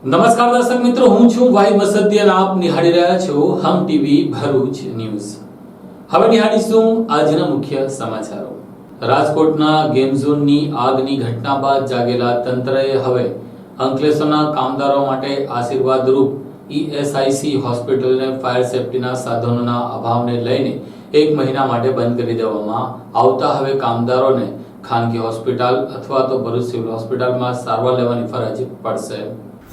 નમસ્કાર દર્શક મિત્રો, હું છું વાઈ વસંતી અને આપ નિહાળી રહ્યા છો હમ ટીવી ભરૂચ ન્યૂઝ। હવે નિહાળીશું આજના મુખ્ય સમાચારો। રાજકોટના ગેમ ઝોનની આગની ઘટના બાદ જાગેલા તંત્રએ હવે અંકલેશ્વરના કામદારો માટે આશીર્વાદરૂપ ઈએસઆઈસી હોસ્પિટલને ફાયર સેફટીના સાધનોના અભાવને લઈને 1 મહિના માટે બંધ કરી દેવામાં આવતા હવે કામદારોને ખાનગી હોસ્પિટલ અથવા તો ભરૂચ સિવિલ હોસ્પિટલમાં સારવાર લેવાની ફરજ પડશે।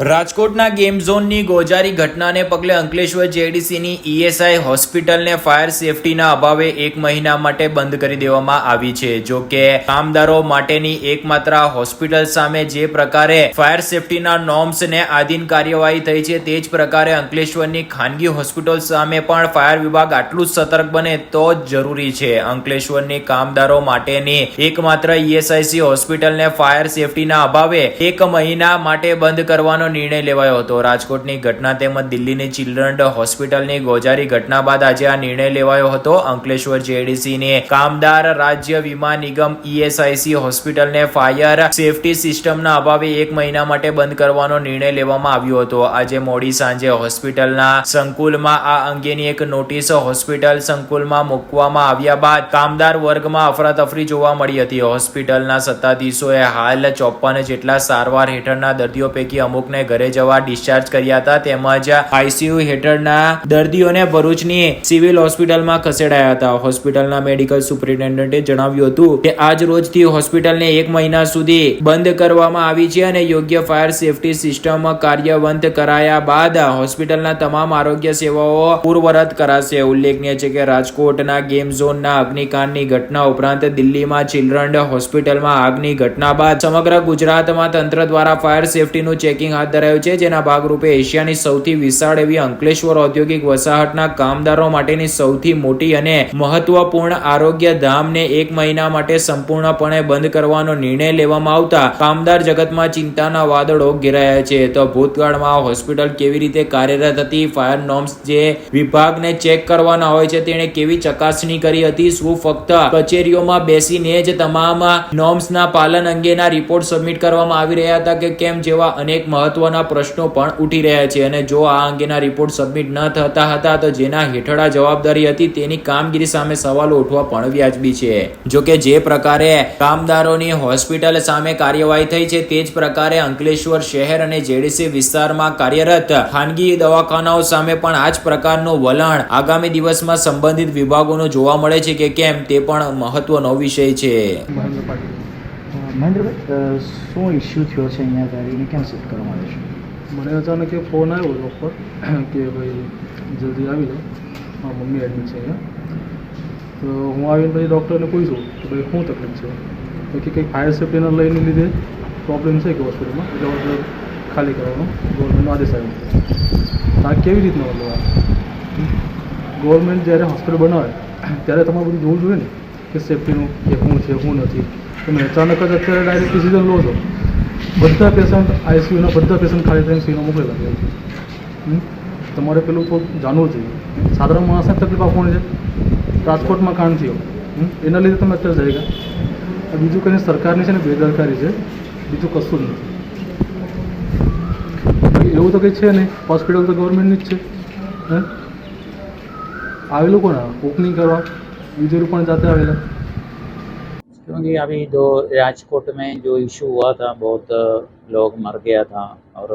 રાજકોટના ગેમ ઝોનની ગોજારી ઘટનાને પગલે અંકલેશ્વર જેડીસીની ઈએસઆઈ હોસ્પિટલને ફાયર સેફટીના અભાવે 1 મહિના માટે બંધ કરી દેવામાં આવી છે। જો કે કામદારો માટેની એકમાત્ર હોસ્પિટલ સામે જે પ્રકારે ફાયર સેફટીના નોર્મ્સને આધીન કાર્યવાહી થઈ છે તે જ પ્રકારે અંકલેશ્વરની ખાનગી હોસ્પિટલ સામે પણ ફાયર વિભાગ આટલું જ સતર્ક બને તો જ જરૂરી છે। અંકલેશ્વરની કામદારો માટેની એકમાત્ર ઈએસઆઈસી હોસ્પિટલને ફાયર સેફટીના અભાવે 1 મહિના માટે બંધ કરવાનો નિર્ણય લેવાયો હતો। રાજકોટની ઘટના તેમજ દિલ્હીની ચિલ્ડ્રન હોસ્પિટલની ગોજારી ઘટના બાદ આજે આ નિર્ણય લેવાયો હતો। અંકલેશ્વર જેડીસીની કામદાર રાજ્ય વીમા નિગમ ઈએસઆઈસી હોસ્પિટલને ફાયર સેફટી સિસ્ટમના અભાવે 1 મહિના માટે બંધ કરવાનો નિર્ણય લેવામાં આવ્યો હતો। આજે મોડી સાંજે હોસ્પિટલના સંકુલમાં આ અંગેની એક નોટિસ હોસ્પિટલ સંકુલમાં મૂકવામાં આવ્યા બાદ કામદાર વર્ગમાં અફરાતફરી જોવા મળી હતી। હોસ્પિટલના સત્તાધીશોએ હાલ 54 જેટલા સારવાર હેઠળના દર્દીઓ પૈકી અમુક ઘરે જવા ડિસ્ચાર્જ કર્યા હતા તેમજ આઈસીયુ હેઠળના દર્દીઓને ભરૂચની સિવિલ હોસ્પિટલમાં ખસેડાયા હતા। હોસ્પિટલના મેડિકલ સુપ્રિન્ટેન્ડન્ટે જણાવ્યું હતું કે આજ રોજથી હોસ્પિટલને 1 મહિના સુધી બંધ કરવામાં આવી છે અને યોગ્ય ફાયર સેફટી સિસ્ટમ કાર્યવંત કરાયા બાદ હોસ્પિટલના તમામ આરોગ્ય સેવાઓ પૂર્વવત કરાશે। ઉલ્લેખનીય છે કે રાજકોટના ગેમ ઝોનના અગ્નિકાંડની ઘટના ઉપરાંત દિલ્હીમાં ચિલ્ડ્રન હોસ્પિટલમાં આગની ઘટના બાદ સમગ્ર ગુજરાતમાં તંત્ર દ્વારા ફાયર સેફટીનું ચેકિંગ હાથ ધરાયું છે, જેના ભાગરૂપે એશિયાની સૌથી વિશાળ એવી અંકલેશ્વર ઔદ્યોગિક વસાહતના કામદારો માટેની સૌથી મોટી અને મહત્વપૂર્ણ આરોગ્ય ધામને 1 મહિના માટે સંપૂર્ણપણે બંધ કરવાનો નિર્ણય લેવામાં આવતા કામદાર જગતમાં ચિંતાના વાદળો ઘેરાયા છે। તો ભૂતકાળમાં હોસ્પિટલ કેવી રીતે કાર્યરત હતી, ફાયર નોર્મ્સ જે વિભાગને ચેક કરવાના હોય છે તેણે કેવી ચકાસણી કરી હતી, શું ફક્ત કચેરીઓમાં બેસીને જ તમામ નોર્મ્સના પાલન અંગેના રિપોર્ટ સબમિટ કરવામાં આવી રહ્યા હતા કે કેમ જેવા અનેક મહત્વના પ્રશ્નો પણ ઉઠી રહ્યા છે। અને જો આ અંગેના રિપોર્ટ સબમિટ ન થતા હતા તો જેના હેઠળ આ જવાબદારી હતી તેની કામગીરી સામે સવાલો ઉઠવા પણ વ્યાજબી છે। જો કે જે પ્રકારે કામદારોની હોસ્પિટલ સામે કાર્યવાહી થઈ છે તે જ પ્રકારે અંકલેશ્વર શહેર અને જેડીસી વિસ્તારમાં કાર્યરત ખાનગી દવાખાનાઓ સામે પણ આ જ પ્રકારનું વલણ આગામી દિવસમાં સંબંધિત વિભાગોનું જોવા મળે છે કે કેમ તે પણ મહત્વનો વિષય છે। મહેન્દ્રભાઈ, શું ઇસ્યુ થયો છે અહીંયા ગાડીને કેમ સેટ કરવામાં આવે છે? મને અચાનક એક ફોન આવ્યો હતો ઉપર કે ભાઈ જલ્દી આવી લો, મારા મમ્મી એડમિટ છે અહીંયા। તો હું આવીને પછી ડૉક્ટરને પૂછ્યું કે ભાઈ શું તકલીફ છે, તો કે કંઈક ફાયર સેફ્ટીના લઈને લીધે પ્રોબ્લેમ છે કે હોસ્પિટલમાં, એટલે હોસ્પિટલ ખાલી કરવાનો ગવર્મેન્ટનો આદેશ આવ્યો। આ કેવી રીતનો મતલબ ગવર્મેન્ટ જ્યારે હોસ્પિટલ બનાવે ત્યારે તમારે બધું જોવું જોઈએ ને કે સેફ્ટીનું કે શું છે શું નથી। તમે અચાનક જ અત્યારે ડાયરેક્ટ ડિસિઝન લો છો, બધા પેશન્ટ આઈસીયુના બધા પેશન્ટ ખાલી થઈને સીનો મોકલેલા છે। તમારે પેલું તો જાણવું જોઈએ, સાધારણ માણસને તકલીફ આપવાની છે। રાજકોટમાં કાંડ થયો એના લીધે તમે અત્યારે જઈ ગયા, બીજું કંઈ સરકારની છે ને બેદરકારી છે, બીજું કશું જ નથી। એવું તો કંઈ છે નહીં, હોસ્પિટલ તો ગવર્મેન્ટની જ છે। આવેલું કોણ ઓપનિંગ કરવા, બીજું પણ જાતે આવેલા। क्योंकि अभी जो राजकोट में जो इशू हुआ था, बहुत लोग मर गया था और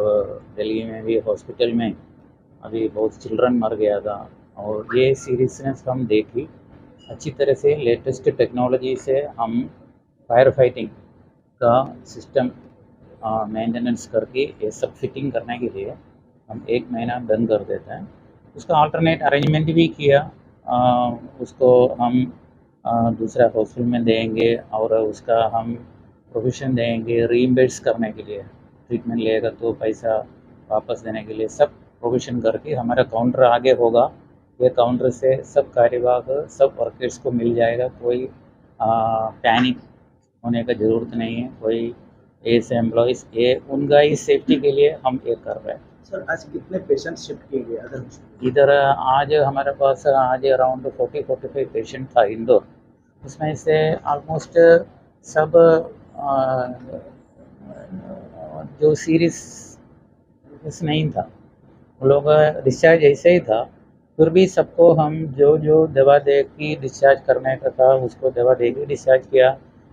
दिल्ली में भी हॉस्पिटल में अभी बहुत चिल्ड्रन मर गया था और ये सीरियसनेस हम देखी अच्छी तरह से। लेटेस्ट टेक्नोलॉजी से हम फायर फाइटिंग का सिस्टम मेंटेनेंस करके ये सब फिटिंग करने के लिए हम 1 महीना बंद कर देते हैं। उसका अल्टरनेट अरेंजमेंट भी किया, उसको हम दूसरा हॉस्पिटल में देंगे और उसका हम प्रोविज़न देंगे रीइंबर्स करने के लिए, ट्रीटमेंट लेगा तो पैसा वापस देने के लिए सब प्रोविज़न करके हमारा काउंटर आगे होगा। ये काउंटर से सब कार्यवाह सब वर्कर्स को मिल जाएगा, कोई पैनिक होने का ज़रूरत नहीं है। कोई ऐसे एम्प्लॉइज़ ये उनका ही सेफ्टी के लिए हम ये कर रहे हैं। सर, आज कितने पेशेंट शिफ्ट किए गए इधर आज हमारे पास आज अराउंड 40-45 पेशेंट था इंदौर, उसमें से ऑलमोस्ट सब जो सीरियस केस नहीं था, वो लोग डिस्चार्ज ऐसे ही था। फिर भी सबको हम जो जो दवा दे के डिस्चार्ज करने का था उसको दवा दे के डिस्चार्ज किया,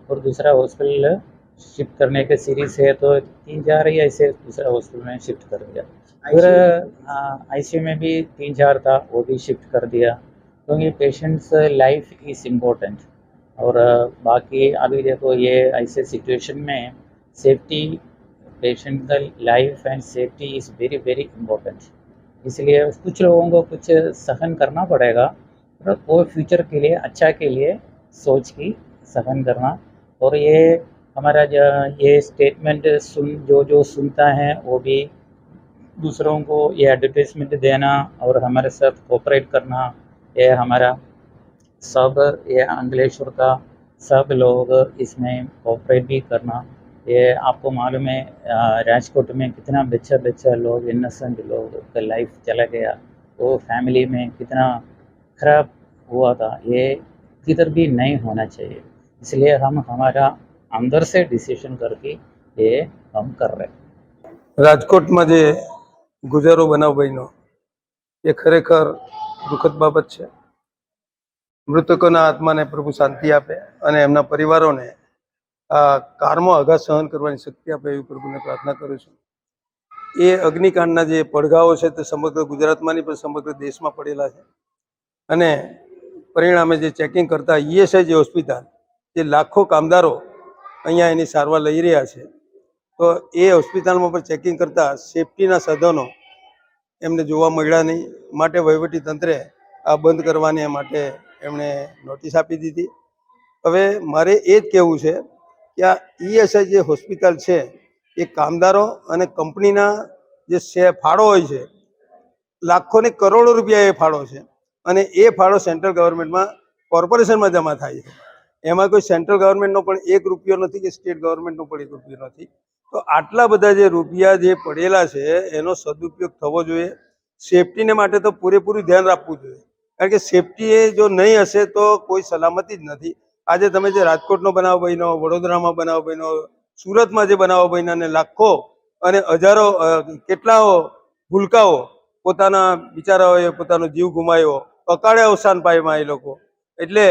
और दूसरा हॉस्पिटल शिफ्ट करने के सीरीज है तो 3-4 ही ऐसे दूसरा हॉस्पिटल में शिफ्ट कर दिया। फिर आईसीयू में भी 3-4 था, वो भी शिफ्ट कर दिया, क्योंकि पेशेंट्स लाइफ इज़ इम्पोर्टेंट। और बाकी अभी देखो ये ऐसे सिचुएशन में सेफ्टी, पेशेंट का life and safety is very very important. इसलिए कुछ लोगों को कुछ सहन करना पड़ेगा, पर वो फ्यूचर के लिए अच्छा के लिए सोच की सहन करना। और ये हमारा ये स्टेटमेंट जो सुनता है वो भी दूसरों को ये एडवर्टाइजमेंट देना और हमारे साथ कोऑपरेट करना, ये हमारा सब ये अंकलेश्वर का सब लोग इसमें कोऑपरेट भी करना। ये आपको मालूम है राजकोट में कितना बच्चा लोग, इनोसेंट लोग का लाइफ चला गया, वो फैमिली में कितना खराब हुआ था, ये किधर भी नहीं होना चाहिए। इसलिए हम हमारा अंदर से डिसीजन करके ये हम कर रहे हैं। રાજકોટમાં જે ગુજારો બનાવ બન્યો એ ખરેખર દુઃખદ બાબત છે. મૃતકોના આત્માને પ્રભુ શાંતિ આપે અને એમના પરિવારોને આ કારમાં આઘાત સહન કરવાની શક્તિ આપે એવી પ્રભુને પ્રાર્થના કરું છું. એ અગ્નિકાંડના જે પડઘાઓ છે તે સમગ્ર ગુજરાતમાંની પણ સમગ્ર દેશમાં પડેલા છે અને પરિણામે જે ચેકિંગ કરતા ઈએસઆઈ જે હોસ્પિટલ જે લાખો કામદારો અહીંયા એની સારવાર લઈ રહ્યા છે, તો એ હોસ્પિટલમાં પણ ચેકિંગ કરતા સેફટીના સાધનો એમને જોવા મળ્યા નહીં, માટે વહીવટી તંત્રે આ બંધ કરવાને માટે એમણે નોટિસ આપી દીધી. હવે મારે એ જ કહેવું છે કે આ ઈએસઆઈ જે હોસ્પિટલ છે એ કામદારો અને કંપનીના જે ફાળો હોય છે, લાખો ને કરોડો રૂપિયા એ ફાળો છે અને એ ફાળો સેન્ટ્રલ ગવર્મેન્ટમાં કોર્પોરેશનમાં જમા થાય છે. એમાં કોઈ સેન્ટ્રલ ગવર્મેન્ટનો પણ 1 રૂપિયો નથી કે સ્ટેટ ગવર્મેન્ટનો પણ 1 રૂપિયો નથી. તો આટલા બધા જે રૂપિયા જે પડેલા છે એનો સદુપયોગ થવો જોઈએ. સેફટીને માટે તો પૂરેપૂરું ધ્યાન રાખવું જોઈએ, કારણ કે સેફટી એ જો નહીં હશે તો કોઈ સલામતી જ નથી. આજે તમે જે રાજકોટનો બનાવ બન્યો, વડોદરામાં બનાવ બન્યો, સુરતમાં જે બનાવો બન્યા અને લાખો અને હજારો કેટલાઓ ભૂલકાઓ પોતાના બિચારાઓએ પોતાનો જીવ ગુમાવ્યો, અકાળે અવસાન પામ્યા એ લોકો. એટલે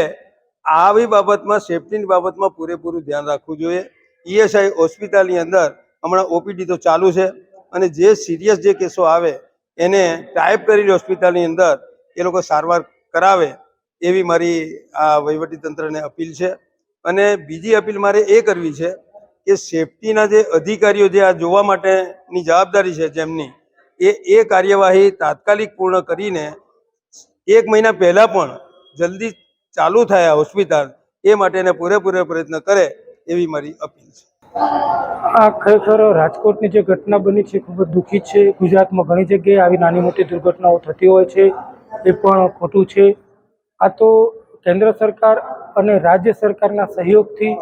આવી બાબતમાં સેફટીની બાબતમાં પૂરેપૂરું ધ્યાન રાખવું જોઈએ. ઈએસઆઈ હોસ્પિટલની અંદર હમણાં ઓપીડી તો ચાલુ છે અને જે સિરિયસ જે કેસો આવે એને ટાઈપ કરેલી હોસ્પિટલની અંદર એ લોકો સારવાર કરાવે એવી મારી આ વહીવટીતંત્રને અપીલ છે. અને બીજી અપીલ મારે એ કરવી છે કે સેફટીના જે અધિકારીઓ જે આ જોવા માટેની જવાબદારી છે જેમની, એ કાર્યવાહી તાત્કાલિક પૂર્ણ કરીને 1 મહિના પહેલાં પણ જલ્દી ચાલુ થાય આ હોસ્પિટલ, એ માટેને પૂરેપૂરો પ્રયત્ન કરે એવી મારી અપીલ છે. આ ખરેખર રાજકોટની જે ઘટના બની છે ખૂબ જ દુઃખી છે. ગુજરાતમાં ઘણી જગ્યાએ આવી નાની મોટી દુર્ઘટનાઓ થતી હોય છે, એ પણ ખોટું છે. આ તો કેન્દ્ર સરકાર અને રાજ્ય સરકારના સહયોગથી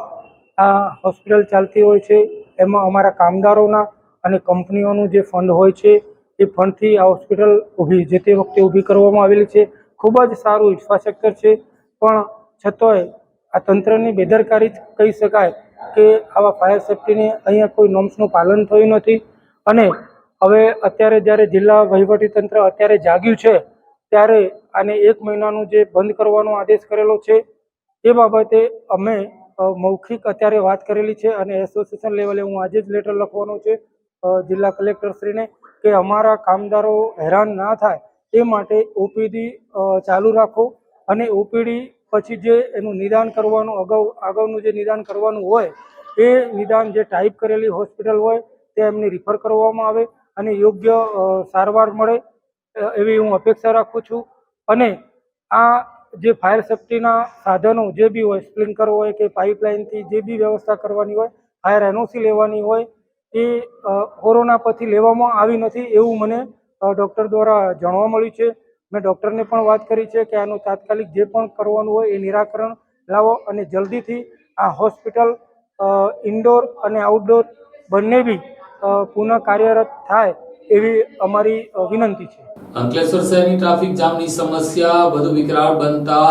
આ હોસ્પિટલ ચાલતી હોય છે. એમાં અમારા કામદારોના અને કંપનીઓનું જે ફંડ હોય છે એ ફંડથી આ હોસ્પિટલ જે તે વખતે ઊભી કરવામાં આવેલી છે. ખૂબ જ સારું ઇન્ફ્રાસ્ટ્રક્ચર છે, પણ છતાંય આ તંત્રની બેદરકારી જ કહી શકાય કે આવા ફાયર સેફ્ટીની અહીંયા કોઈ નોર્મ્સનું પાલન થયું નથી. અને હવે અત્યારે જ્યારે જિલ્લા વહીવટીતંત્ર અત્યારે જાગ્યું છે ત્યારે આને 1 મહિનાનું જે બંધ કરવાનો આદેશ કરેલો છે એ બાબતે અમે મૌખિક અત્યારે વાત કરેલી છે અને એસોસિએશન લેવલે હું આજે જ લેટર લખવાનો છે જિલ્લા કલેક્ટરશ્રીને કે અમારા કામદારો હેરાન ના થાય એ માટે ઓપીડી ચાલુ રાખો અને ઓપીડી પછી જે એનું નિદાન કરવાનું અગાઉનું જે નિદાન કરવાનું હોય એ નિદાન જે ટાઈપ કરેલી હોસ્પિટલ હોય તે એમને રિફર કરવામાં આવે અને યોગ્ય સારવાર મળે એવી હું અપેક્ષા રાખું છું. અને આ જે ફાયર સેફ્ટીના સાધનો જે બી હોય, સ્પ્રિંકલર હોય કે પાઇપલાઇનથી જે બી વ્યવસ્થા કરવાની હોય, ફાયર એનઓસી લેવાની હોય, એ કોરોના પછી લેવામાં આવી નથી એવું મને ડૉક્ટર દ્વારા જાણવા મળ્યું છે. મેં ડૉક્ટરને પણ વાત કરી છે કે આનું તાત્કાલિક જે પણ કરવાનું હોય એ નિરાકરણ લાવો અને જલ્દીથી આ હોસ્પિટલ ઇન્ડોર અને આઉટડોર બંને બી પુનઃ કાર્યરત થાય એવી અમારી વિનંતી છે. અંકલેશ્વર શહેરની ટ્રાફિક જામની સમસ્યા વધુ વિકરાળ બનતા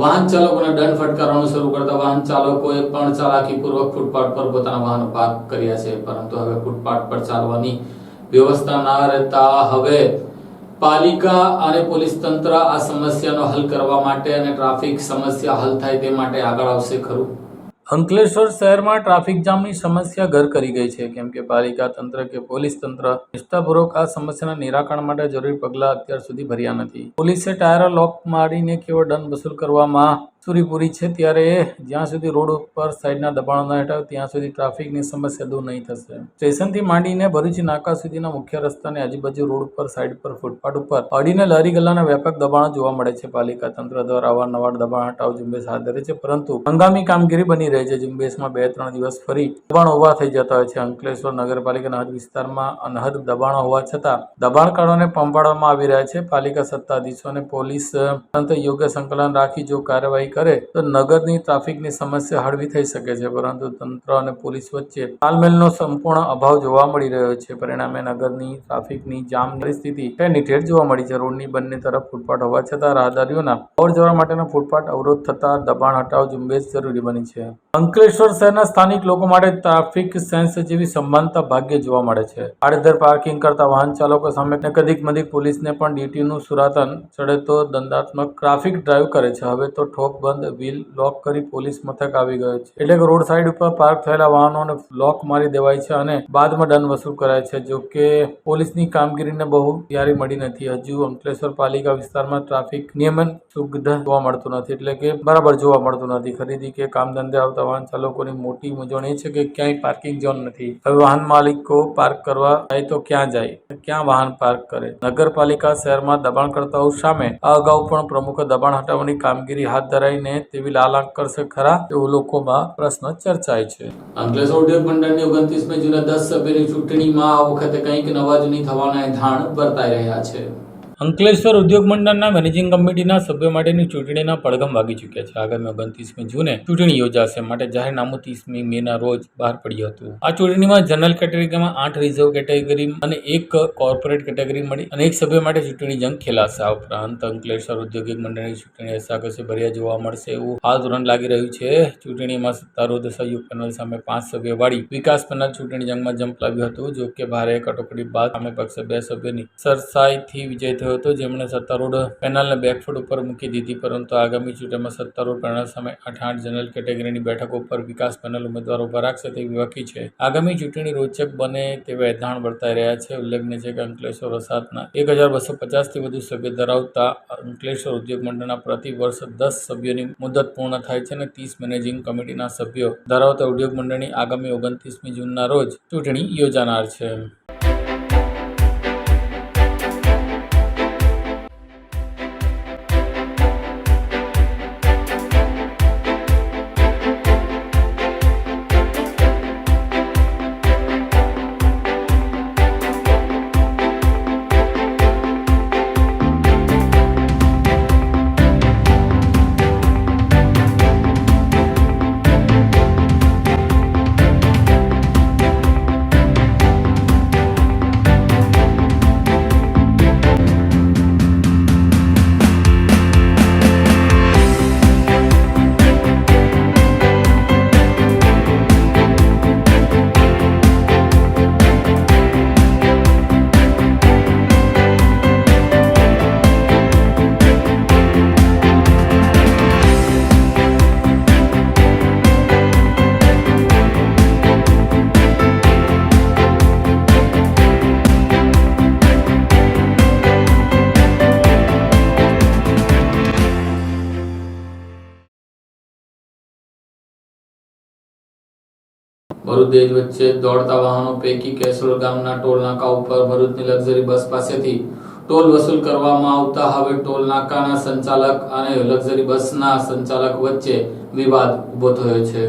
વાહન ચાલકોને દંડ ફટકારવાનું શરૂ કરતા વાહન ચાલકોએ પણ ચાલાકીપૂર્વક ફૂટપાથ પર પોતાના વાહનો પાર્ક કર્યા છે, પરંતુ હવે ફૂટપાથ પર ચાલવાની વ્યવસ્થા ના રહેતા હવે પાલિકા અને પોલીસ તંત્ર આ સમસ્યાનો હલ કરવા માટે અને ટ્રાફિક સમસ્યા હલ થાય તે માટે આગળ આવશે ખરું? અંકલેશ્વર શહેરમાં ટ્રાફિક જામની સમસ્યા ઘર કરી ગઈ છે, કેમ કે પાલિકા તંત્ર કે પોલીસ તંત્ર નિષ્ઠાપૂર્વક આ સમસ્યાના નિરાકરણ માટે જરૂરી પગલાં અત્યાર સુધી ભર્યા નથી. પોલીસે ટાયર લોક મારીને કેવળ દંડ વસૂલ કરવામાં પૂરી છે, ત્યારે જ્યાં સુધી રોડ ઉપર સાઈડના દબાણો ન હટાવે ત્યાં સુધી ટ્રાફિકની સમસ્યા દૂર નહીં થશે. સ્ટેશનથી માંડીને ભરૂચ નાકા સુધીના મુખ્ય રસ્તાની આજુબાજુ રોડ ઉપર સાઈડ પર ફૂટપાથ ઉપર અડીને લારી ગલ્લાના વ્યાપક દબાણો જોવા મળે છે. પાલિકા તંત્ર દ્વારા અવારનવાર દબાણ હટાવ ઝુંબેશ હાથ ધરે છે, પરંતુ હંગામી કામગીરી બની રહી છે. ઝુંબેશમાં 2-3 દિવસ ફરી દબાણો ઉભા થઈ જતા હોય છે. અંકલેશ્વર નગરપાલિકાના હદ વિસ્તારમાં અનહદ દબાણો હોવા છતાં દબાણકારોને પંપાડવામાં આવી રહ્યા છે. પાલિકા સત્તાધીશો અને પોલીસ તંત્ર યોગ્ય સંકલન રાખી જો કાર્યવાહી કરે તો નગરની ટ્રાફિકની સમસ્યા હળવી થઈ શકે છે, પરંતુ તંત્ર અને પોલીસ વચ્ચે તાલમેલનો સંપૂર્ણ અભાવ જોવા મળી રહ્યો છે. પરિણામે નગરની ટ્રાફિકની જામ પરિસ્થિતિ ઠેરની ઠેર જોવા મળી છે. રોડની બંને તરફ ફૂટપાથ હોવા છતાં રાહદારીઓના અવરજવર માટેનો ફૂટપાથ અવરોધ થતા દબાણ હટાવ ઝુંબેશ જરૂરી બની છે. અંકલેશ્વર શહેરના સ્થાનિક લોકો માટે ટ્રાફિક સેન્સ જેવી સમાનતા ભાગ્ય જોવા મળે છે. આડેધડ પાર્કિંગ કરતા વાહન ચાલકો સામે કદીક પોલીસને પણ ડ્યુટીનું સુરાતન ચડે તો દંડાત્મક ટ્રાફિક ડ્રાઈવ કરે છે. હવે તો ઠોક બંધ વ્હીલ લોક કરી પોલીસ મથક આવી ગયો છે, એટલે કે રોડ સાઈડ ઉપર પાર્ક થયેલા વાહનોને લોક મારી દેવાય છે અને બાદમાં દંડ વસૂલ કરાય છે. જો કે પોલીસની કામગીરીને બહુ તૈયારી મળી નથી. હજુ અંકલેશ્વર પાલિકા વિસ્તારમાં ટ્રાફિક નિયમન સુગઢ જોવા મળતું નથી, એટલે કે બરાબર જોવા મળતું નથી. ખરીદી કે કામ ધંધે આવતા વાહન ચાલકોની મોટી મૂંઝવણ એ છે કે ક્યાંય પાર્કિંગ ઝોન નથી. હવે વાહન માલિકો પાર્ક કરવા જાય તો ક્યાં જાય, ક્યાં વાહન પાર્ક કરે? નગરપાલિકા શહેરમાં દબાણકર્તાઓ સામે આ અગાઉ પણ પ્રમુખે દબાણ હટાવવાની કામગીરી હાથ ધરાઈને તેવી લાલાંક કરશે ખરા, તેવો લોકોમાં પ્રશ્ન ચર્ચાય છે. અંકલેશ્વર ઉદ્યોગ મંડળની 29મી જૂને 10 સભ્યોની ચૂંટણીમાં આ વખતે કંઈક નવા જૂની થવાના એંધાણ વર્તાઈ રહ્યા છે. અંકલેશ્વર ઉદ્યોગ મંડળના મેનેજિંગ કમિટીના સભ્યો માટેની ચૂંટણીના પડઘમ વાગી ચૂક્યા છે. આગામી 29મી જૂને ચૂંટણી યોજાશે, માટે જાહેરનામું 30મી મેના રોજ બહાર પડ્યું હતું. આ ચૂંટણીમાં જનરલ કેટેગરીમાં 8 રિઝર્વ કેટેગરી અને 1 કોર્પોરેટ કેટેગરી મળી અને 1 સભ્ય માટે ચૂંટણી જંગ ખેલાશે. આ ઉપરાંત અંકલેશ્વર ઉદ્યોગિક મંડળની ચૂંટણી રસાકસી ભર્યા જોવા મળશે એવું હાલ તુરંત લાગી રહ્યું છે. ચૂંટણીમાં સત્તારૂઢ સહયોગ પેનલ સામે 5 સભ્યવાળી વિકાસ પેનલ ચૂંટણી જંગમાં ઝંપલાવ્યું હતું. જો કે ભારે કટોકટી બાદ સામે પક્ષે 2 સભ્યોની સરસાઈથી વિજય થયો હતો, જેમણે સત્તારૂઢ પેનલને બેકફૂટ ઉપર મૂકી દીધી. પરંતુ આગામી ચૂંટણીમાં સત્તારૂઢ પેનલ સામે 8 જનરલ કેટેગરીની બેઠકો ઉપર વિકાસ પેનલ ઉમેદવારો ઉભા રાખશે તેવી વકી છે. આગામી ચૂંટણી રોચક બને તેવા એંધાણ વર્તાઈ રહ્યા છે. ઉલ્લેખનીય છે કે અંકલેશ્વર વસાહતના 1250થી વધુ સભ્યો ધરાવતા અંકલેશ્વર ઉદ્યોગ મંડળના પ્રતિ વર્ષ 10 સભ્યોની મુદત પૂર્ણ થાય છે અને 30 મેનેજિંગ કમિટીના સભ્યો ધરાવતા ઉદ્યોગ મંડળની આગામી 29મી જૂનના રોજ ચૂંટણી યોજાનાર છે. ભરૂચ દેજ વચ્ચે દોડતા વાહનો પૈકી કેશોદ ગામના ટોલ નાકા ઉપર ભરૂચની લક્ઝરી બસ પાસેથી ટોલ વસૂલ કરવામાં આવતા હવે ટોલ નાકાના સંચાલક અને લક્ઝરી બસના સંચાલક વચ્ચે વિવાદ ઉભો થયો છે.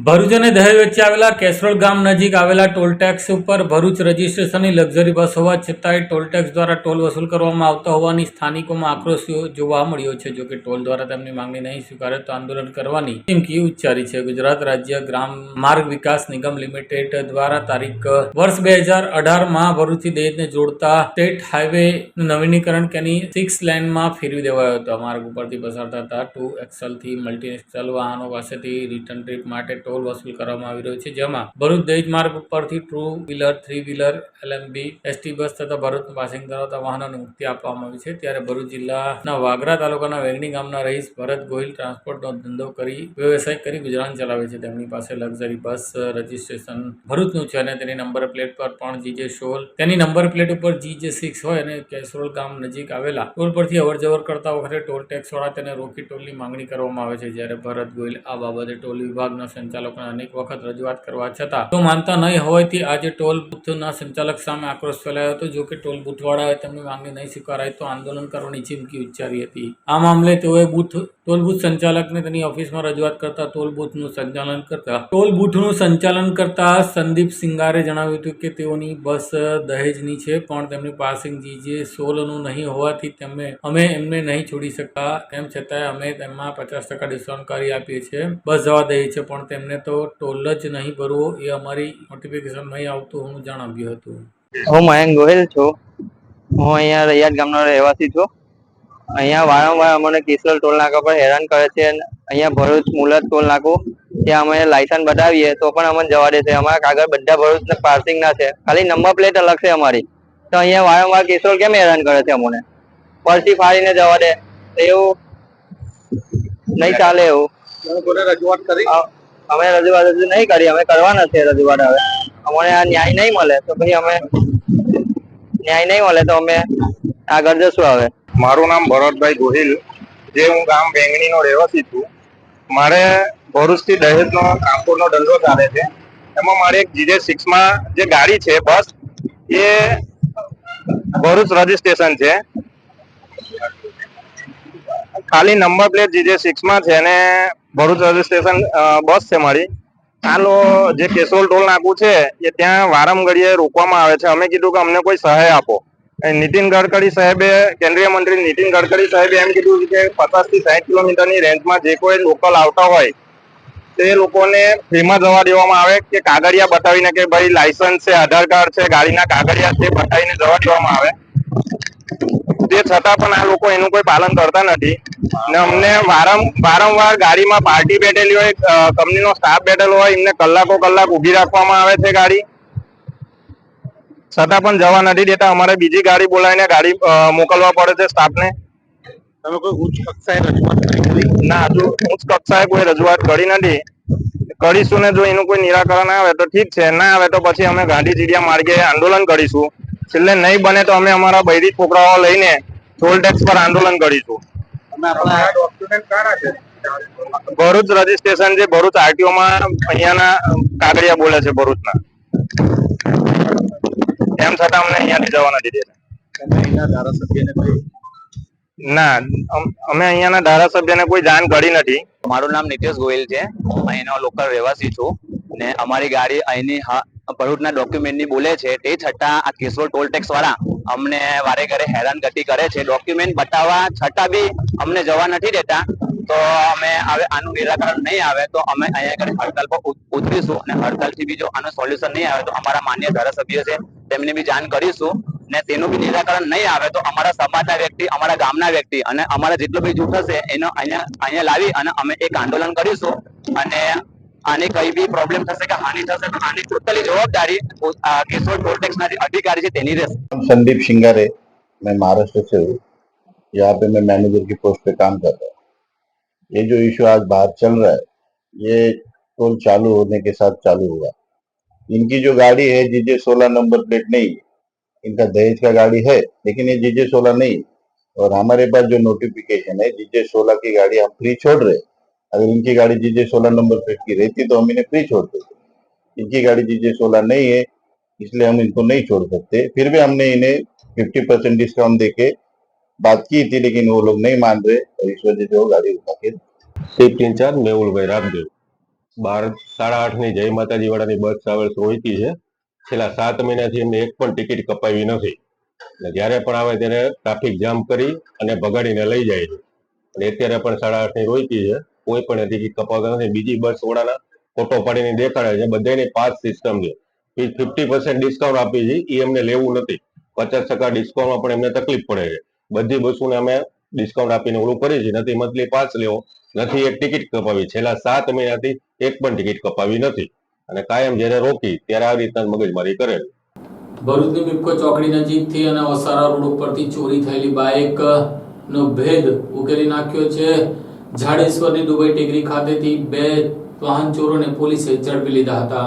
ભરૂચ અને દહેજ વચ્ચે આવેલા કેશોદ ગામ નજીક આવેલા ટોલ ટેક્સ ઉપર ભરૂચ રજીસ્ટ્રેશનની લક્ઝરી બસ હોવા છતાંય ટોલ ટેક્સ દ્વારા ટોલ વસૂલ કરવામાં આવતા હોવાની સ્થાનિકોમાં આક્રોશ જોવા મળ્યો છે. જો કે ટોલ દ્વારા તેમની માંગણી નહીં સ્વીકારે તો આંદોલન કરવાની ચીમકી ઉચ્ચારી છે. ગુજરાત રાજ્ય ગ્રામ માર્ગ વિકાસ નિગમ લિમિટેડ દ્વારા તારીખ વર્ષ 2018માં ભરૂચથી દહેજને જોડતા સ્ટેટ હાઈવે નવીનીકરણ કેની 6 લેનમાં ફેરવી દેવાયો હતો. માર્ગ ઉપરથી પસાર થતા 2 એક્સલ થી મલ્ટી એક્સલ વાહનો પાસેથી રિટર્ન ટ્રીપ માટે ટોલ ટોલ વસૂલ કરવામાં આવી રહ્યો છે, જેમાં ભરૂચ દહેજ માર્ગ ઉપરથી 2 વ્હીલર, 3 વ્હીલર, LMB, ST બસ તથા ભરૂચનું પાસિંગ ધરાવતા વાહનોને મુક્તિ આપવામાં આવી છે. ત્યારે ભરૂચ જિલ્લાના વાગરા તાલુકાના વેગણી ગામના રહીશ ભરત ગોહિલ ટ્રાન્સપોર્ટનો ધંધો કરી વ્યવસાય કરી ગુજરાન ચલાવે છે. તેમની પાસે લક્ઝરી બસ રજીસ્ટ્રેશન ભરૂચનું છે અને તેની નંબર પ્લેટ પર પણ GJ16, તેની નંબર પ્લેટ ઉપર GJ6 હોય અને કેસરોલ ગામ નજીક આવેલા ટોલ પરથી અવરજવર કરતા વખતે ટોલ ટેક્સ વાળા તેને રોકી ટોલની માંગણી કરવામાં આવે છે. જ્યારે ભરત ગોહિલ આ બાબતે ટોલ વિભાગના સંચાલકોને અનેક વખત રજૂઆત કરવા છતાં તો માનતા નહીં હોવાથી આજે ટોલ બૂથના સંચાલક સામે આક્રોશ ફેલાયો હતો. જો કે ટોલ બૂથવાળાએ તેમની માંગણી નહીં સ્વીકારાય તો આંદોલન કરવાની ચીમકી ઉચ્ચારી હતી. આ મામલે તેઓએ ટોલ બૂથ સંચાલકને તેની ઓફિસમાં રજૂઆત કરતા ટોલ બૂથનું સંચાલન કરતા સંદીપ સિંગારે જણાવ્યું હતું કે તેઓની બસ દહેજની છે, પણ તેમની પાસિંગ GJ16નું નહીં હોવાથી અમે એમને નહીં છોડી શકતા. તેમ છતાંય અમે તેમાં 50% ડિસ્કાઉન્ટ કરી આપીએ છીએ, બસ જવા દઈએ છીએ, પણ તેમને તો ટોલ જ નહીં ભરવો એ અમારી નોટિફિકેશન નહીં આવતું હું જણાવ્યું હતું. હું મયંક ગોહિલ છું. હું અહીંયા રૈયાદ ગામનો રહેવાસી છું. અહીંયા વારંવાર અમને કેસરોલ ટોલ નાકા પર હેરાન કરે છે. અહીંયા ભરૂચ મુલત ટોલ નાકું ત્યાં અમે લાયસન્સ બતાવીએ તો પણ અમને જવા દે છે. અમારા કાગળ બધા ભરૂચ પાર્સિંગ ના છે, ખાલી નંબર પ્લેટ અલગ છે અમારી. તો અહીંયા વારંવાર કેસરોલ કેમ હેરાન કરે છે અમને? પરથી ફાડીને જવા દે, એવું નહીં ચાલે. એવું રજૂઆત કરી, અમે રજૂઆત હજુ નહીં કરી, અમે કરવાના છે રજૂઆત. હવે અમને આ ન્યાય નહીં મળે તો પછી અમે આગળ જશું. હવે મારું નામ ભરતભાઈ ગોહિલ, જે હું ગામ વેંગણીનો રહેવાસી છું. મારે ભરૂચથી દહેજનો ટ્રાન્સપોર્ટનો ધંધો ચાલે છે. એમાં મારે એક GJ6માં જે ગાડી છે બસ, એ ભરૂચ રજીસ્ટ્રેશન છે, ખાલી નંબર પ્લેટ GJ6માં છે અને ભરૂચ રજીસ્ટ્રેશન બસ છે મારી. જે કેસરોલ ટોલ નાકું છે એ ત્યાં વારંગળીએ રોકવામાં આવે છે. અમે કીધું કે અમને કોઈ સહાય આપો. નીતિન ગડકરી સાહેબે, કેન્દ્રીય મંત્રી નીતિન ગડકરી સાહેબે એમ કીધું કે 50 થી 60 કિલોમીટરની રેન્જમાં જે કોઈ લોકલ આવતા હોય તે લોકોને ફ્રીમાં જવા દેવામાં આવે, કે કાગળિયા બતાવીને કે ભાઈ લાયસન્સ છે, આધાર કાર્ડ છે, ગાડીના કાગળિયા છે, બતાવીને જવા દેવામાં આવે. તે છતાં પણ આ લોકો એનું કોઈ પાલન કરતા નથી ને અમને વારંવાર ગાડીમાં પાર્ટી બેઠેલી હોય, કંપનીનો સ્ટાફ બેઠેલો હોય, એમને કલાક ઊભી રાખવામાં આવે છે ગાડી, છતાં પણ જવા નથી દેતા. અમારે બીજી ગાડી બોલાવીને ગાડી મોકલવા પડે છે સ્ટાફને. તમે કોઈ ઉચ્ચ કક્ષાએ રજૂઆત કરી? ના, હજુ ઉચ્ચ કક્ષાએ કોઈ રજૂઆત કરી નથી. કરીશું ને જો એનું કોઈ નિરાકરણ આવે તો ઠીક છે, ના આવે તો પછી અમે ગાંધીજીડિયા માર્ગે આંદોલન કરીશું. છેલ્લે નહીં બને તો અમે અમારા બૈરી છોકરાઓ લઈને ટોલ ટેક્સ પર આંદોલન કરીશું. ભરૂચ રજીસ્ટ્રેશન છે, ભરૂચ RTOમાં અહીંયાના કાગળિયા બોલે છે ભરૂચના, એમ છતાં અમને અહીંયાથી જવા નથી દેતા. ના, અમે અહીંયાના ધારાસભ્યને કોઈ જાણ કરી નથી. મારું નામ નિતેશ ગોહિલ છે, હું અહીંનો લોકલ રહેવાસી છું ને અમારી ગાડી અહીંની ભરૂચના ડોક્યુમેન્ટની બોલે છે. તે છતાં આ કેસરોલ ટોલ ટેક્સ વાળા અમને વારે ઘરે હેરાનગતિ કરે છે. ડોક્યુમેન્ટ બતાવવા છતાં બી અમને જવા નથી દેતા. તો અમે હવે આનું નિરાકરણ નહીં આવે તો અમે અહીંયા આગળ હડતાલ પર ઉતરીશું અને હડતાલથી બી જો આનું સોલ્યુશન નહીં આવે તો અમારા માન્ય ધારાસભ્ય છે તેમને બી જાણ કરીશું ને તેનું બી નિરાકરણ નહીં આવે તો અમારા સમાજના વ્યક્તિ, અમારા ગામના વ્યક્તિ અને અમારા જેટલો બી જૂથ હશે એનો અહીંયા લાવી અને અમે એક આંદોલન કરીશું. અને આની કઈ भी प्रॉब्लम થશે કે હાનિ થશે તો આની ટોટલી જવાબદારી केसरोल टोल टैक्स ना अधिकारी से तेनी रहશે. संदीप सिंगारे, मैं महाराष्ट्र से हूँ. यहाँ पे मैं मैनेजर की पोस्ट पे काम कर रहा हूँ. ये जो इशू आज बाहर चल रहा है, ये टोल चालू होने के साथ चालू हुआ. इनकी जो गाड़ी है GJ16 नंबर प्लेट नहीं, इनका दहेज का गाड़ी है लेकिन ये GJ16 नहीं. और हमारे पास जो नोटिफिकेशन है GJ16 की गाड़ी हम फ्री छोड़ रहे. अगर इनकी गाड़ी GJ16 नंबर प्लेट की रहती तो हम इन्हें फ्री छोड़ते. इनकी गाड़ी GJ16 नहीं है इसलिए हम इनको नहीं छोड़ सकते. फिर भी हमने इन्हें 50% डिस्काउंट देके बात की थी लेकिन वो लोग नहीं मान रहे और इस वजह से वो गाड़ी उठा के. Safety in charge Mehulbhai Ramdev. 8:30 जय माताजी वाળાની બસ ટ્રાવેલ્સ રોકી છે. છેલ્લા 7 મહિનાથી એમને એક પણ ટિકિટ કપાવી નથી. જ્યારે પણ આવે ત્યારે ટ્રાફિક જામ કરી અને ભગાડીને લઈ જાય છે. અને અત્યારે પણ 8:30 રોકી છે, કોઈ પણ ટિકિટ કપાવતા નથી. બીજી બસ વાળાના ફોટો પાડીને દેખાડે છે. બધાની પાસ સિસ્ટમ છે. 50% ડિસ્કાઉન્ટ આપી છે એ એમને લેવું નથી. 50% ડિસ્કાઉન્ટમાં પણ એમને તકલીફ પડે છે. બધી બસોને અમે ડિસ્કાઉન્ટ આપીને ઓલું કરી છે, નથી મંથલી પાસ લેવો, નથી એક ટિકિટ કપાવી. છેલ્લા 7 મહિનાથી એક પણ ટિકિટ કપાવી નથી અને કાયમ જ્યારે રોકી ત્યારે આવી રીતના મગજમારી કરેલી. ભરૂચની મિપકો ચોકડી નજીકથી અને ઓસારા રોડ ઉપરથી ચોરી થયેલી બાઇક નો ભેદ ઉકેલી નાખ્યો છે. જાડેશ્વરની દુબઈ ટેકરી ખાતેથી 2 વાહન ચોરોને પોલીસે ઝડપી લીધા હતા.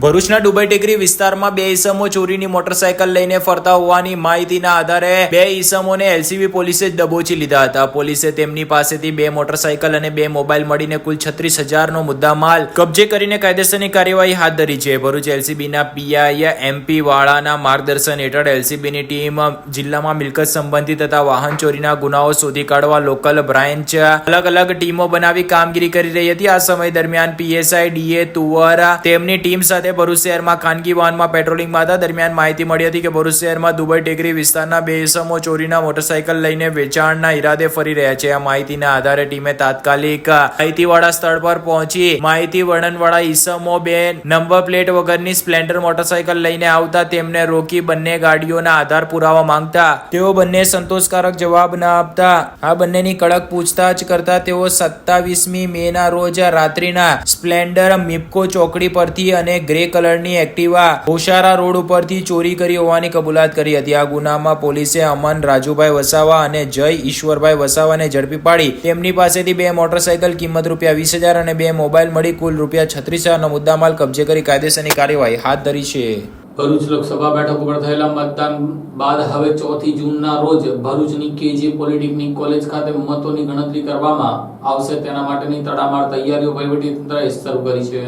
ભરૂચના ડુબઈ ટેકરી વિસ્તારમાં 2 ઈસમો ચોરીની મોટરસાયકલ લઈને ફરતા હોવાની માહિતીના આધારે 2 ઈસમોને એલસીબી પોલીસે દબોચી લીધા હતા. પોલીસે તેમની પાસેથી 2 મોટરસાયકલ અને 2 મોબાઈલ મળીને કુલ 36,000 નો મુદ્દામાલ કબજે કરીને કાયદેસરની કાર્યવાહી હાથ ધરી છે. ભરૂચ એલસીબીના પીઆઈ એમપી વાળાના માર્ગદર્શન હેઠળ એલસીબીની ટીમ જિલ્લામાં મિલકત સંબંધી તથા વાહન ચોરીના ગુનાઓ શોધી કાઢવા લોકલ બ્રાન્ચ અલગ અલગ ટીમો બનાવી કામગીરી કરી રહી હતી. આ સમય દરમિયાન પીએસઆઈ ડીએ તુવર તેમની ટીમ સાથે ભરૂચ શહેરમાં ખાનગી વાહનમાં પેટ્રોલિંગમાં હતા. દરમિયાન માહિતી મળી હતી કે ભરૂચ શહેરમાં દુબઈ ટેકરી વિસ્તારના 2 ઈસમો ચોરીના મોટરસાયકલ લઈને વેચાણના ઈરાદે ફરી રહ્યા છે. આ માહિતીના આધારે ટીમે તાત્કાલિક માહિતીવાળા સ્થળ પર પહોંચી માહિતી વર્ણનવાળા ઈસમો 2 નંબર પ્લેટ વગરની સ્પ્લેન્ડર મોટરસાયકલ લઈને આવતા તેમને રોકી બંને ગાડીઓના આધાર પુરાવા માંગતા તેઓ બંને સંતોષકારક જવાબ ન આપતા આ બંનેની કડક પૂછતાછ કરતા તેઓ 27મી મેના રોજ રાત્રિના સ્પ્લેન્ડર મિપકો ચોકડી પરથી અને ગ્રે કલરની એક્ટિવા ઓશારા રોડ ઉપરથી ચોરી કરી હોવાની કબૂલાત કરી હતી. આ ગુનામાં પોલીસે અમન રાજુભાઈ વસાવા અને જય ઈશ્વરભાઈ વસાવાને ઝડપી પાડી તેમની પાસેથી 2 મોટરસાયકલ કિંમત ₹20,000 અને 2 મોબાઈલ મળી કુલ ₹36,000 નો મુદ્દામાલ કબજે કરી કાયદેસરની કાર્યવાહી હાથ ધરી છે. ભરૂચ લોકસભા બેઠક ઉપર થયેલા મતદાન બાદ હવે 4 જૂનના રોજ ભરૂચની કેજી પોલિટેકનિક કોલેજ ખાતે મતોની ગણતરી કરવામાં આવશે. તેના માટેની તડામાર તૈયારીઓ વહીવટીતંત્રએ શરૂ કરી છે.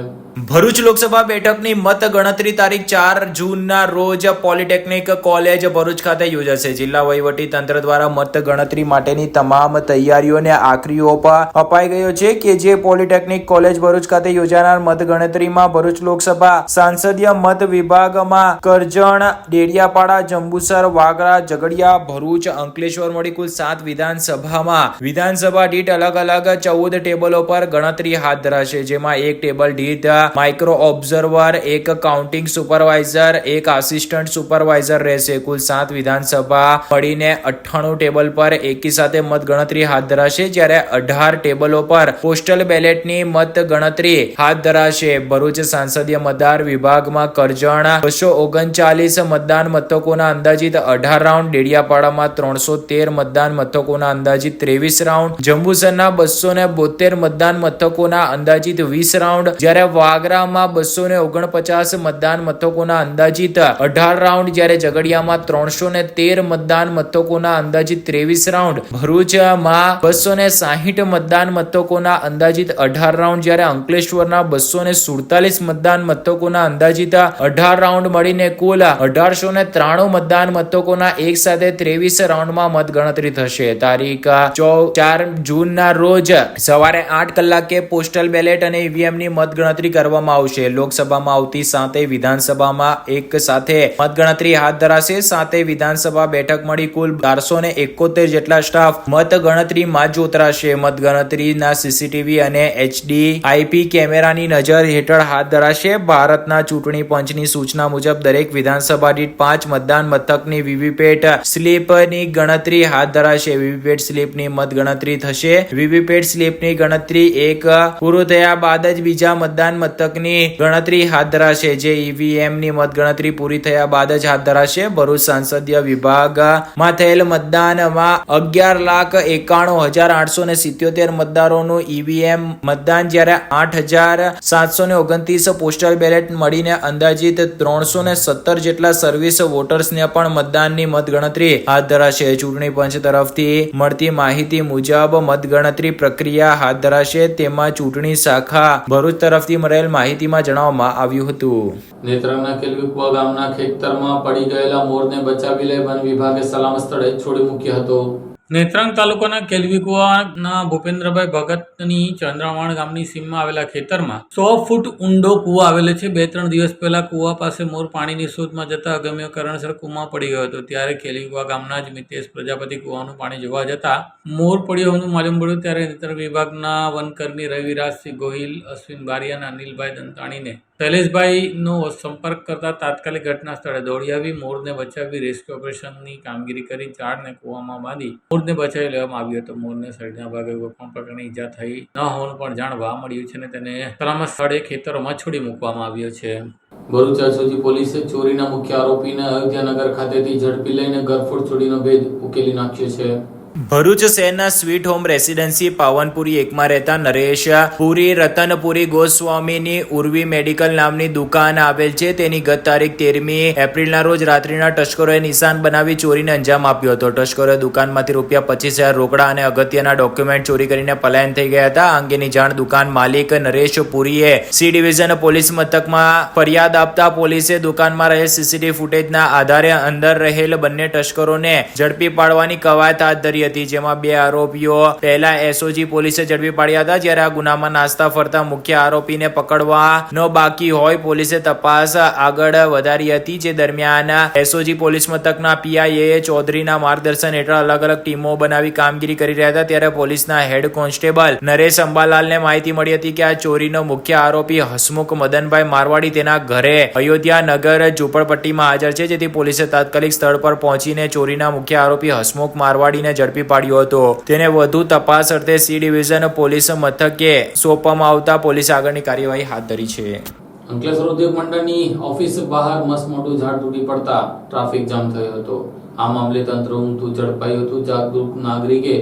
ભરૂચ લોકસભા બેઠકની મત ગણતરી તારીખ 4 જૂનના રોજ પોલિટેકનિક કોલેજ ભરૂચ ખાતે યોજાશે. જિલ્લા વહીવટી તંત્ર દ્વારા મત ગણતરી માટેની તમામ તૈયારીઓને આખરી ઓપ અપાઈ ગયો છે કે જે પોલિટેકનિક કોલેજ ભરૂચ ખાતે યોજાનાર મત ગણતરીમાં ભરૂચ લોકસભા સાંસદીય મત વિભાગમાં કરજણ, ડેડિયાપાડા, જંબુસર, વાગરા, ઝઘડિયા, ભરૂચ, અંકલેશ્વર મળી કુલ 7 વિધાનસભામાં વિધાનસભા દીઠ અલગ અલગ 14 ટેબલો પર ગણતરી હાથ ધરાશે. જેમાં એક ટેબલ દીઠ માઇક્રો ઓબ્ઝર્વર, એક કાઉન્ટિંગ સુપરવાઇઝર, એક આસિસ્ટન્ટ સુપરવાઇઝર રહેશે. કુલ 7 વિધાનસભા મળીને 98 ટેબલ પર એકી સાથે મત ગણતરી હાથ ધરાશે. જ્યારે 18 ટેબલો પર પોસ્ટલ બેલેટની મત ગણતરી હાથ ધરાશે. ભરૂચ સાંસદીય મતદાર વિભાગમાં કરજણ 239 મતદાન મથકોના અંદાજિત 18 રાઉન્ડ, ડેડિયાપાડામાં 313 મતદાન મથકોના અંદાજિત 23 રાઉન્ડ, જંબુસરના 272 મતદાન મથકોના અંદાજિત 20 રાઉન્ડ, જ્યારે વાગરામાં 249 મતદાન મથકોના અંદાજિત 18 રાઉન્ડ, જ્યારે ઝઘડિયામાં 313 મતદાન મથકોના અંદાજિત 23 રાઉન્ડ, ભરૂચમાં 260 મતદાન મથકોના અંદાજિત 18 રાઉન્ડ, જ્યારે અંકલેશ્વરના 247 મતદાન મથકોના અંદાજિત 18 રાઉન્ડ મળીને કુલ 1893 મતદાન મથકોના એક સાથે 23 રાઉન્ડમાં મતગણતરી થશે. તારીખ 4 જૂનના રોજ સવારે 8 કલાકે પોસ્ટલ બેલેટ અને ઈવીએમ ની મતગણતરી કરવામાં આવશે. લોકસભામાં આવતી 7 વિધાનસભામાં એક સાથે મતગણતરી હાથ ધરાશે. 7 વિધાનસભા બેઠક મળી કુલ 471 જેટલા સ્ટાફ મતગણતરીમાં જોતરાશે. મતગણતરીના સીસીટીવી અને HDIP કેમેરાની નજર હેઠળ હાથ ધરાશે. ભારતના ચૂંટણી પંચની સૂચના મુજબ દરેક વિધાનસભા દીઠ 5 મતદાન મથકની વીવીપેટ સ્લીપની ગણતરી હાથ ધરાશે. વીવીપેટ સ્લીપની મતગણતરી થશે. વીવીપેટ સ્લીપની ગણતરી એક પૂરું થયા બાદ જ બીજા મતદાન મથકની ગણતરી હાથ ધરાશે, જે ઈવીએમ ની મતગણતરી પૂરી થયા બાદ જ હાથ ધરાશે. ભરૂચ સંસદીય વિભાગમાં થયેલ મતદાનમાં 11,91,877 મતદારોનું ઈવીએમ મતદાન, જ્યારે 8,729 પોસ્ટલ બેલેટ મળીને અંદાજિત 317 જેટલા સર્વિસ વોટર્સને પણ મતદાનની મતગણતરી હાથ ધરાશે. ચૂંટણી પંચ તરફથી મળતી માહિતી મુજબ મતગણતરી પ્રક્રિયા હાથ ધરાશે. તેમાં ચૂંટણી શાખા ભરૂચ તરફથી મળેલ માહિતીમાં જણાવવામાં આવ્યું હતું. નેત્રંગના કેલવીકુવા ગામના ખેતરમાં પડી ગયેલા મોરને બચાવી લઈ વન વિભાગે સલામત સ્થળે છોડી મૂક્યો હતો. નેત્રંગ તાલુકાના કેલવીકુવાના ભૂપેન્દ્રભાઈ ભગતની ચંદ્રવાણ ગામની સીમમાં આવેલા ખેતરમાં 100 ફૂટ ઊંડો કૂવો આવેલો છે. 2-3 દિવસ પહેલા કૂવા પાસે મોર પાણીની શોધમાં જતા અગમ્ય કારણસર કૂવામાં પડી ગયો હતો. ત્યારે કેલવીકુવા ગામના જ મિતેશ પ્રજાપતિ કૂવાનું પાણી જોવા જતા મોર પડ્યો હોવાનું માલુમ પડ્યું. ત્યારે નેત્રંગ વિભાગના વનકર્મી રવિરાજસિંહ ગોહિલ, અશ્વિન બારિયા અને અનિલભાઈ દંતાણીને શૈલેષભાઈનો સંપર્ક કરતા તાત્કાલિક ઘટના સ્થળે દોડી આવી મોરને બચાવી રેસ્ક્યુ ઓપરેશનની કામગીરી કરી ઝાડને કૂવામાં બાંધી મોર મોરને બચાવી લેવામાં આવ્યો હતો. મોરને શરીરના ભાગે કોઈ પણ પ્રકારની ઈજા થઈ ન હોવાનું પણ જાણવા મળ્યું છે અને તેને સલામત સ્થળે ખેતરોમાં છોડી મૂકવામાં આવ્યો છે. ભરૂચ એસઓજી પોલીસે ચોરીના મુખ્ય આરોપીને અયોધ્યાનગર ખાતેથી ઝડપી લઈને ગરફોડ ચોરીનો ભેદ ઉકેલી નાખ્યો છે. ભરૂચ શહેરના સ્વીટ હોમ રેસિડેન્સી પાવનપુરી એકમાં રહેતા નરેશ પુરી રતનપુરી ગોસ્વામીની ઉર્વી મેડિકલ નામની દુકાન આવેલ છે. તેની ગત તારીખ 13મી એપ્રિલના રોજ રાત્રિના તસ્કરોએ નિશાન બનાવી ચોરીને અંજામ આપ્યો હતો. તસ્કરોએ દુકાનમાંથી ₹25,000 રોકડા અને અગત્યના ડોક્યુમેન્ટ ચોરી કરીને પલાયન થઈ ગયા હતા. આ અંગેની જાણ દુકાન માલિક નરેશ પુરીએ સી ડિવિઝન પોલીસ મથકમાં ફરિયાદ આપતા પોલીસે દુકાનમાં રહેલ સીસીટીવી ફૂટેજના આધારે અંદર રહેલ બંને તસ્કરોને ઝડપી પાડવાની કવાયત હાથ ધરી હતી, જેમાં 2 આરોપીઓ પહેલા એસઓજી પોલીસે ઝડપી પાડ્યા હતા. જ્યારે આ ગુનામાં નાસ્તા ફરતા મુખ્ય આરોપીને પકડવાનો બાકી હોય પોલીસે તપાસ આગળ વધારી હતી. જે દરમિયાન એસઓજી પોલીસ મથકના પીઆઈએ ચૌધરીના માર્ગદર્શન હેઠળ અલગ અલગ ટીમો બનાવી કામગીરી કરી રહ્યા હતા. ત્યારે પોલીસના હેડ કોન્સ્ટેબલ નરેશ અંબાલાલને માહિતી મળી હતી કે આ ચોરીનો મુખ્ય આરોપી હસમુખ મદનભાઈ મારવાડી તેના ઘરે અયોધ્યાનગર ઝૂંપડપટ્ટીમાં હાજર છે. જેથી પોલીસે તાત્કાલિક સ્થળ પર પહોંચીને ચોરીના મુખ્ય આરોપી હસમુખ મારવાડીને ઝડપી પાડ્યો હતો. તેને વધુ તપાસ અર્થે સી ડિવિઝન પોલીસ મથકે સોંપવામાં આવતા પોલીસ આગળની કાર્યવાહી હાથ ધરી છે. અંકલેશ્વર ઉદ્યોગ મંડળની ઓફિસ બહાર મસ્ત મોટું ઝાડ તૂટી પડતા ટ્રાફિક જામ થયો હતો. આ મામલે તંત્ર ઊંઘતું ઝડપાયું હતું. જાગૃત નાગરિકે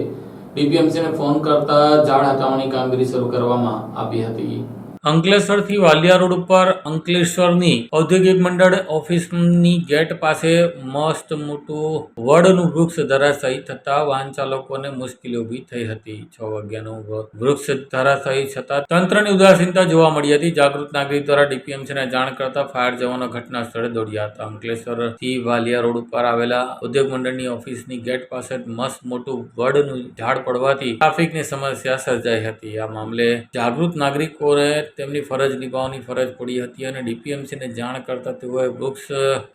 ડીપીએમસીને ફોન કરતા ઝાડ હટાવવાની કામગીરી શરૂ કરવામાં આવી હતી. અંકલેશ્વરથી વાલિયા રોડ ઉપર અંકલેશ્વરની ઔદ્યોગિક મંડળ ઓફિસની ગેટ પાસે મસ્ત મોટું વડનું વૃક્ષ ધરાશાયી થતા વાહન ચાલકોને મુશ્કેલી ઊભી થઈ હતી. 6 વાગ્યાનું વૃક્ષ ધરાશાયી છતાં તંત્રની ઉદાસીનતા જોવા મળી હતી. જાગૃત નાગરિક દ્વારા ડીપીએમસીને જાણ કરતા ફાયર જવાનો ઘટના સ્થળે દોડ્યા હતા. અંકલેશ્વરથી વાલિયા રોડ ઉપર આવેલા ઉદ્યોગ મંડળની ઓફિસની ગેટ પાસે મસ્ત મોટું વડનું ઝાડ પડવાથી ટ્રાફિકની સમસ્યા સર્જાઈ હતી. આ મામલે જાગૃત નાગરિકોને તેમની ફરજ નિભાવવાની ફરજ પડી હતી અને ડીપીએમસીને જાણ કરતા તેઓએ વૃક્ષ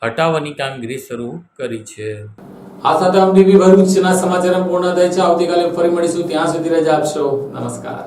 હટાવવાની કામગીરી શરૂ કરી છે. આ સાથે આમ ટીવી ભરૂચના સમાચાર પૂર્ણ થાય છે. આવતીકાલે ફરી મળીશું. ત્યાં સુધી રજા આપશો. નમસ્કાર.